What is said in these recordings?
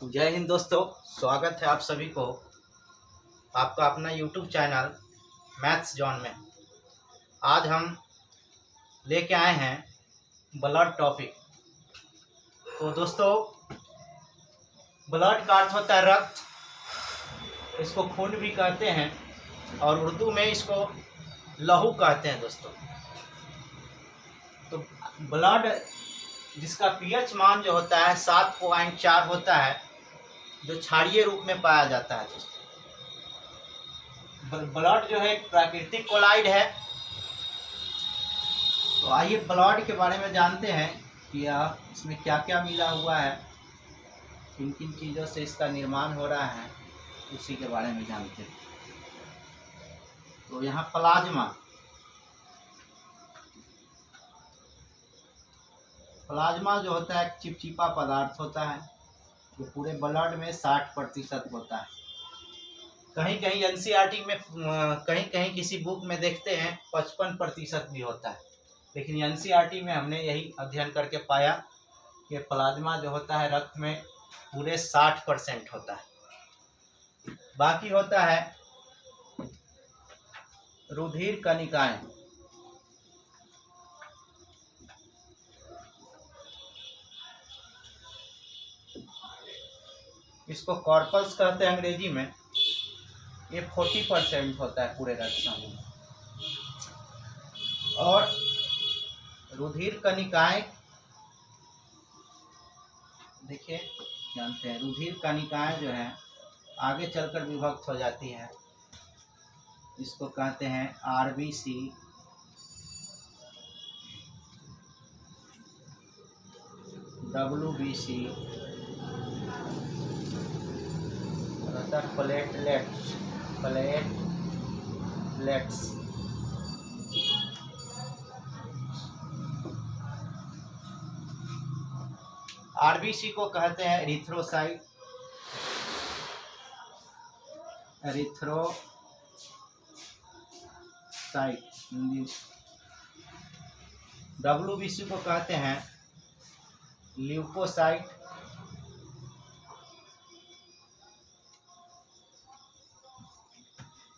जय हिंद दोस्तों, स्वागत है आप सभी को आपका अपना यूट्यूब चैनल मैथ्स जॉन में। आज हम लेके आए हैं ब्लड टॉपिक। तो दोस्तों, ब्लड का अर्थ होता है रक्त, इसको खून भी कहते हैं और उर्दू में इसको लहू कहते हैं दोस्तों। तो ब्लड जिसका पीएच मान जो होता है 7.4 होता है, जो क्षारीय रूप में पाया जाता है दोस्तों। ब्लड जो है एक प्राकृतिक कोलाइड है। तो आइए ब्लड के बारे में जानते हैं कि इसमें क्या क्या मिला हुआ है, किन किन चीज़ों से इसका निर्माण हो रहा है, उसी के बारे में जानते हैं। तो यहाँ प्लाज्मा जो होता है एक चिपचिपा पदार्थ होता है जो पूरे ब्लड में 60% होता है। कहीं कहीं एनसीईआरटी में कहीं कहीं किसी बुक में देखते हैं 55% भी होता है, लेकिन एनसीईआरटी में हमने यही अध्ययन करके पाया कि प्लाज्मा जो होता है रक्त में पूरे 60% होता है। बाकी होता है रुधिर कणिकाएं। इसको कॉर्पस कहते हैं अंग्रेजी में। ये 40% होता है पूरे रक्त समूह में। और रुधिर कणिकाएं देखिए, जानते हैं रुधिर कणिकाएं जो हैं आगे चलकर विभक्त हो जाती हैं। इसको कहते हैं आरबीसी, डब्ल्यूबीसी, प्लेटलेट्स। आरबीसी को कहते हैं एरिथ्रोसाइट, डब्ल्यूबीसी को कहते हैं ल्यूकोसाइट,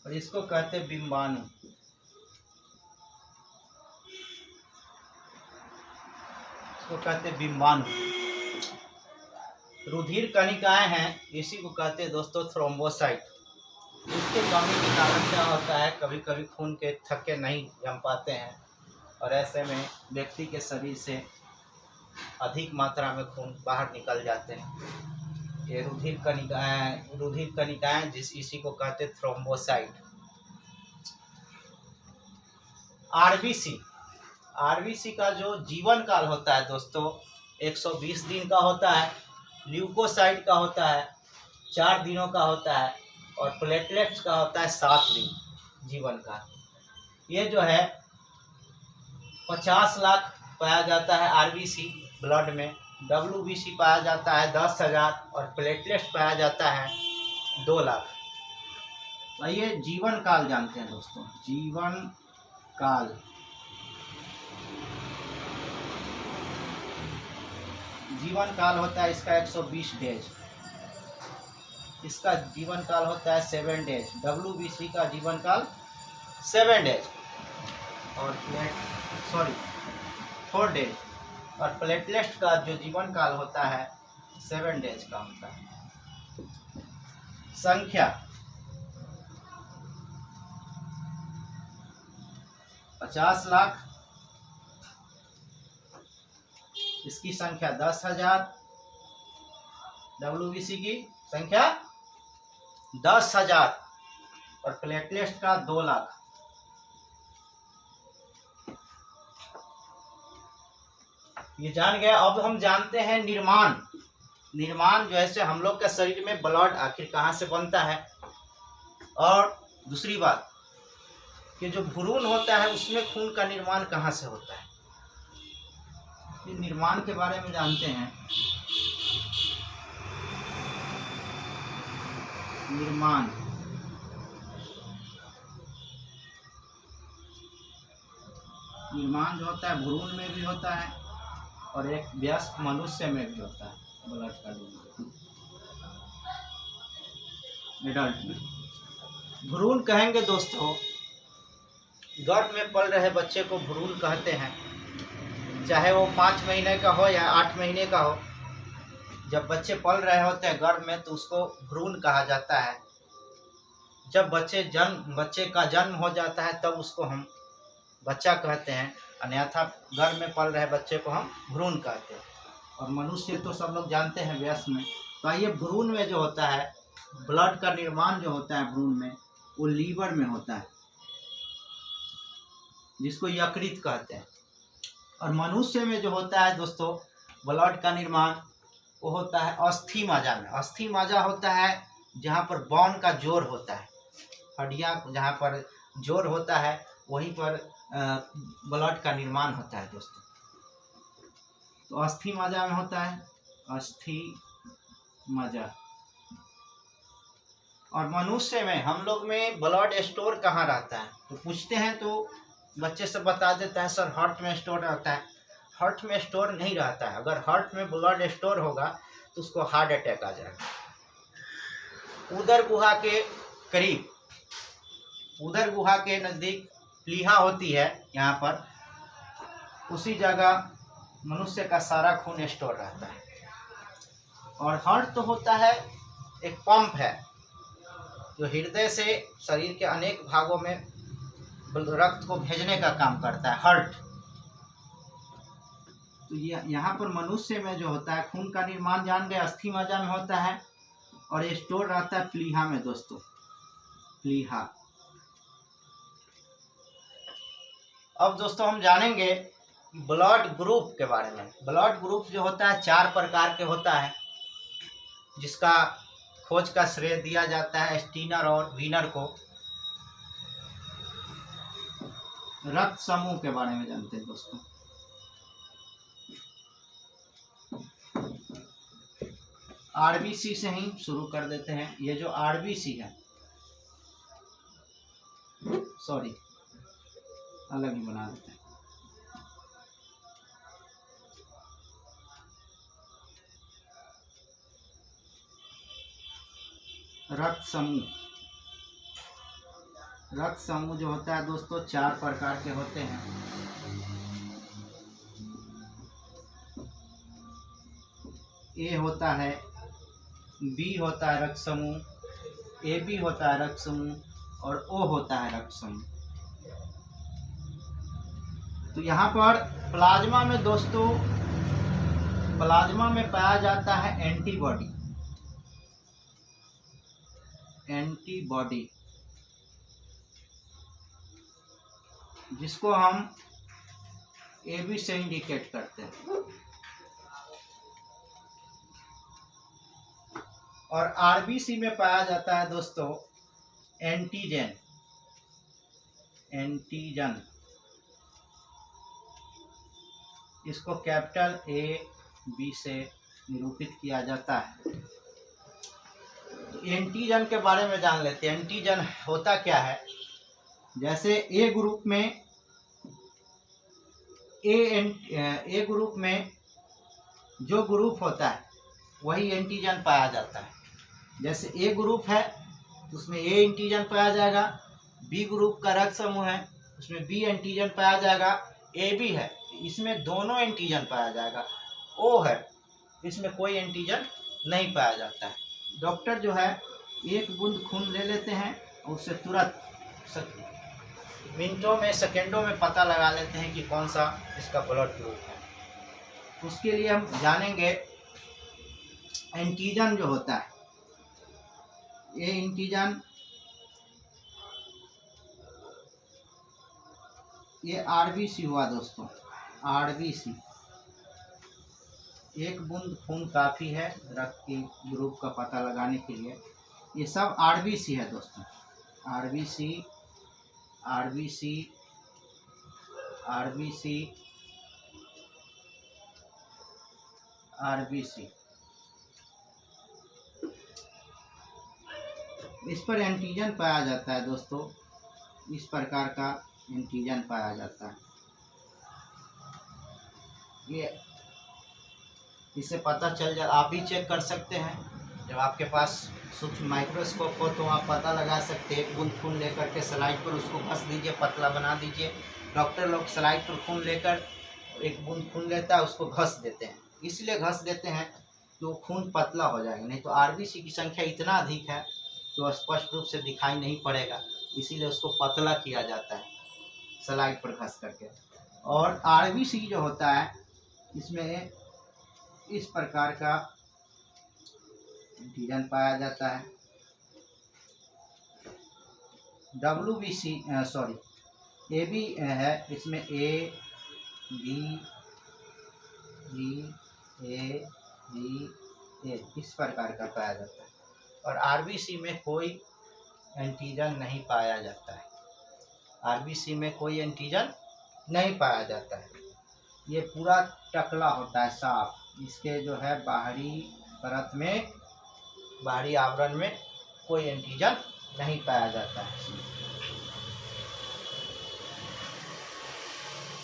और इसको कहते हैं बिंबाणु। रुधिर कणिकाएं हैं, इसी को कहते हैं दोस्तों थ्रोम्बोसाइट। इसके कमी के कारण क्या होता है, कभी कभी खून के थक्के नहीं जम पाते हैं और ऐसे में व्यक्ति के शरीर से अधिक मात्रा में खून बाहर निकल जाते हैं। ये रुधिर कणिकाएं इसी को कहते हैं थ्रोम्बोसाइट। आरबीसी का जो जीवन काल होता है दोस्तों 120 दिन का होता है। ल्यूकोसाइट का होता है 4 दिनों का होता है, और प्लेटलेट्स का होता है 7 दिन जीवन काल। ये जो है 50 लाख पाया जाता है आरबीसी ब्लड में, डब्ल्यूबीसी पाया जाता है 10,000 और प्लेटलेट्स पाया जाता है 2 लाख। आइए जीवन काल जानते हैं दोस्तों। जीवन काल होता है इसका 120 डेज। इसका जीवन काल होता है 7 डेज। डब्ल्यूबीसी का जीवन काल 7 डेज और 4 डेज, और प्लेटलेट्स का जो जीवन काल होता है 7 डेज का होता है। संख्या 50 लाख, इसकी संख्या 10,000, डब्ल्यूबीसी की संख्या 10,000 और प्लेटलेट्स का 2 लाख। ये जान गए। अब हम जानते हैं निर्माण जो है हम लोग के शरीर में ब्लड आखिर कहाँ से बनता है, और दूसरी बात कि जो भ्रूण होता है उसमें खून का निर्माण कहाँ से होता है। ये निर्माण के बारे में जानते हैं। निर्माण जो होता है भ्रूण में भी होता है और एक वयस्क मनुष्य में भी होता है ब्लड का निर्माण। एडल्ट में। भ्रूण कहेंगे दोस्तों, गर्भ में पल रहे बच्चे को भ्रूण कहते हैं, चाहे वो 5 महीने का हो या 8 महीने का हो। जब बच्चे पल रहे होते हैं गर्भ में तो उसको भ्रूण कहा जाता है। जब बच्चे का जन्म हो जाता है तब उसको हम बच्चा कहते हैं, अन्यथा गर्भ में पल रहे बच्चे को हम भ्रूण कहते हैं। और मनुष्य तो सब लोग जानते हैं वयस्क में। तो ये भ्रूण में जो होता है, ब्लड का निर्माण जो होता है भ्रूण में, वो लीवर में होता है, जिसको यकृत कहते हैं। और मनुष्य में जो होता है दोस्तों ब्लड का निर्माण, वो होता है अस्थि मज्जा में। अस्थि मज्जा होता है जहाँ पर बोन का जोर होता है, हड्डियाँ जहाँ पर जोर होता है वहीं पर ब्लड का निर्माण होता है दोस्तों। तो अस्थि मज्जा में होता है, अस्थि मज्जा। और मनुष्य में, हम लोग में ब्लड स्टोर कहाँ रहता है तो पूछते हैं तो बच्चे से बता देता है सर हार्ट में स्टोर रहता है। हार्ट में स्टोर नहीं रहता है। अगर हार्ट में ब्लड स्टोर होगा तो उसको हार्ट अटैक आ जाएगा। उदर गुहा के करीब, उदर गुहा के नज़दीक प्लीहा होती है, यहाँ पर उसी जगह मनुष्य का सारा खून स्टोर रहता है। और हार्ट तो होता है एक पंप है जो हृदय से शरीर के अनेक भागों में रक्त को भेजने का काम करता है, हार्ट। तो ये यहाँ पर मनुष्य में जो होता है खून का निर्माण जान गए अस्थि मज्जा में होता है, और ये स्टोर रहता है प्लीहा में दोस्तों, प्लीहा। अब दोस्तों हम जानेंगे ब्लड ग्रुप के बारे में। ब्लड ग्रुप जो होता है 4 प्रकार के होता है, जिसका खोज का श्रेय दिया जाता है स्टीनर और वीनर को। रक्त समूह के बारे में जानते हैं दोस्तों। आरबीसी से ही शुरू कर देते हैं। ये जो आरबीसी है, सॉरी अलग ही बना देते हैं। रक्त समूह, रक्त समूह जो होता है दोस्तों 4 प्रकार के होते हैं। ए होता है, बी होता है रक्त समूह, ए बी होता है रक्त समूह, और ओ होता है रक्त समूह। तो यहाँ पर प्लाज्मा में दोस्तों, प्लाज्मा में पाया जाता है एंटीबॉडी, एंटीबॉडी जिसको हम AB से इंडिकेट करते हैं। और आरबीसी में पाया जाता है दोस्तों एंटीजन, एंटीजन, इसको कैपिटल AB से निरूपित किया जाता है। तो एंटीजन के बारे में जान लेते हैं। एंटीजन होता क्या है, जैसे ए ग्रुप में ए ग्रुप में जो ग्रुप होता है वही एंटीजन पाया जाता है। जैसे ए ग्रुप है तो उसमें ए एंटीजन पाया जाएगा, बी ग्रुप का रक्त समूह है उसमें बी एंटीजन पाया जाएगा, ए बी है इसमें दोनों एंटीजन पाया जाएगा, ओ है इसमें कोई एंटीजन नहीं पाया जाता है। डॉक्टर जो है 1 बूंद खून ले लेते हैं और उससे तुरंत मिनटों में सेकेंडों में पता लगा लेते हैं कि कौन सा इसका ब्लड ग्रुप है। उसके लिए हम जानेंगे एंटीजन जो होता है, ये एंटीजन, ये आरबीसी हुआ दोस्तों, आरबीसी। 1 बूंद खून काफ़ी है रक्त के ग्रुप का पता लगाने के लिए। ये सब आरबीसी है दोस्तों, आरबीसी, आरबीसी, आरबीसी, आरबीसी। इस पर एंटीजन पाया जाता है दोस्तों, इस प्रकार का एंटीजन पाया जाता है। ये इससे पता चल जाए, आप भी चेक कर सकते हैं जब आपके पास सूक्ष्म माइक्रोस्कोप हो तो आप पता लगा सकते हैं। एक बूंद खून लेकर के स्लाइड पर उसको घस दीजिए, पतला बना दीजिए। डॉक्टर लोग स्लाइड पर खून लेकर एक बूंद खून लेता है, उसको घस देते हैं। इसलिए घस देते हैं कि वो खून पतला हो जाएगा, नहीं तो आरबीसी की संख्या इतना अधिक है कि वो स्पष्ट रूप से दिखाई नहीं पड़ेगा। इसीलिए उसको पतला किया जाता है स्लाइड पर घस करके। और आरबीसी जो होता है इसमें इस प्रकार का एंटीजन पाया जाता है। WBC AB है, इसमें A B A इस प्रकार का पाया जाता है। और आरबीसी में कोई एंटीजन नहीं पाया जाता है। आरबीसी में कोई एंटीजन नहीं पाया जाता है। ये पूरा टकला होता है, साफ। इसके जो है बाहरी परत में, बाहरी आवरण में कोई एंटीजन नहीं पाया जाता है।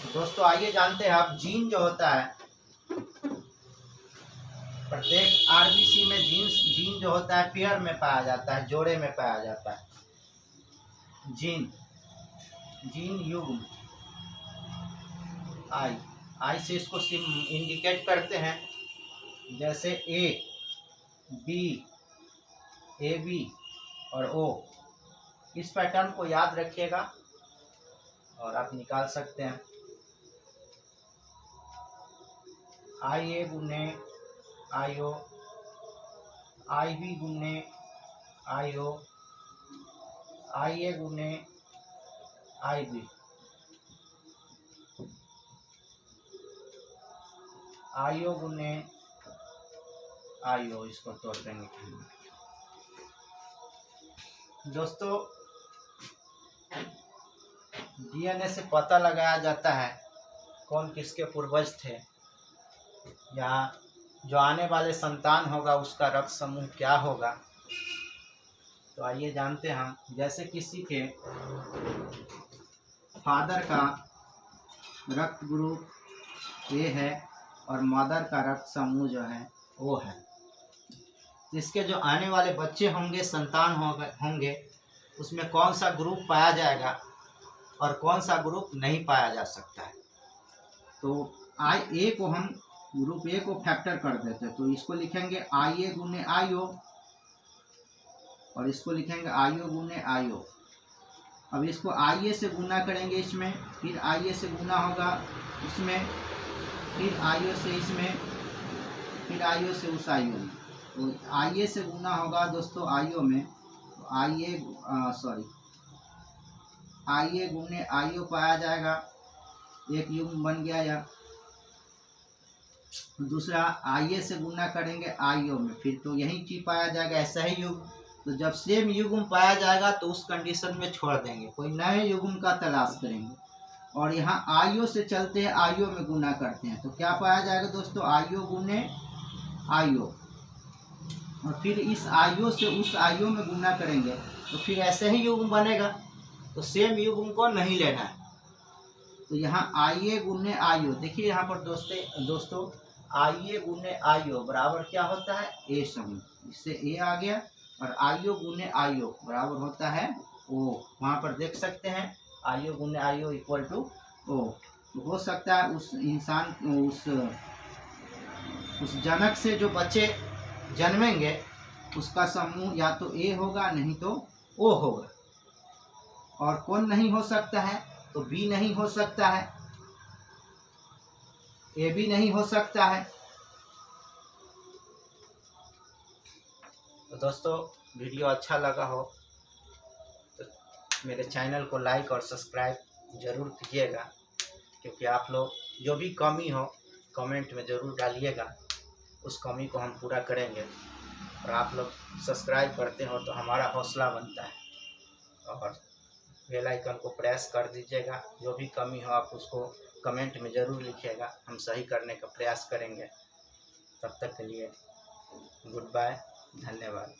तो दोस्तों आइए जानते हैं आप जीन जो होता है, प्रत्येक आरबीसी में जीन जो होता है पेयर में पाया जाता है, जोड़े में पाया जाता है। जीन युग्म आई से इसको इंडिकेट करते हैं, जैसे A B और O। इस पैटर्न को याद रखिएगा और आप निकाल सकते हैं। IA गुने IO, IB गुने IO, IA गुने IB, IO गुने IO। इसको तोड़ देंगे दोस्तों। DNA से पता लगाया जाता है कौन किसके पूर्वज थे, या जो आने वाले संतान होगा उसका रक्त समूह क्या होगा। तो आइए जानते हैं हम। जैसे किसी के फादर का रक्त ग्रुप A है और मदर का रक्त समूह जो है O है, इसके जो आने वाले बच्चे होंगे, संतान होंगे, उसमें कौन सा ग्रुप पाया जाएगा और कौन सा ग्रुप नहीं पाया जा सकता है। तो IA को हम ग्रुप A को फैक्टर कर देते हैं, तो इसको लिखेंगे IA गुने IO और इसको लिखेंगे IO गुने IO। अब इसको IA से गुना करेंगे इसमें, फिर IA से गुना होगा इसमें, फिर IO से इसमें, फिर IO से उस IO में। तो IA से गुना होगा दोस्तों IO में, तो IA गुने IO पाया जाएगा, एक युग्म बन गया। या दूसरा IA से गुना करेंगे IO में, फिर तो यही चीज पाया जाएगा, ऐसा ही युग्म। तो जब सेम युग्म पाया जाएगा तो उस कंडीशन में छोड़ देंगे, कोई नए युग्म का तलाश करेंगे। और यहाँ IO से चलते हैं, IO में गुना करते हैं, तो क्या पाया जाएगा दोस्तों, IO गुने IO। और फिर इस IO से उस IO में गुना करेंगे तो फिर ऐसे ही युग्म बनेगा। तो सेम युग्म को नहीं लेना है। तो यहाँ IA गुने IO, देखिए यहाँ पर दोस्तों IA गुने IO बराबर क्या होता है, A समूह। इससे A आ गया, और IO गुने IO बराबर होता है O। वहाँ पर देख सकते हैं IO गुने IO इक्वल टू O। तो हो सकता है उस इंसान, उस जनक से जो बच्चे जन्मेंगे उसका समूह या तो A होगा, नहीं तो O होगा। और कौन नहीं हो सकता है, तो B नहीं हो सकता है, A भी नहीं हो सकता है। तो दोस्तों वीडियो अच्छा लगा हो तो मेरे चैनल को लाइक और सब्सक्राइब जरूर कीजिएगा, क्योंकि आप लोग जो भी कमी हो कमेंट में ज़रूर डालिएगा, उस कमी को हम पूरा करेंगे। और आप लोग सब्सक्राइब करते हो तो हमारा हौसला बनता है, और बेल आइकन को प्रेस कर दीजिएगा। जो भी कमी हो आप उसको कमेंट में ज़रूर लिखिएगा, हम सही करने का प्रयास करेंगे। तब तक के लिए गुड बाय, धन्यवाद।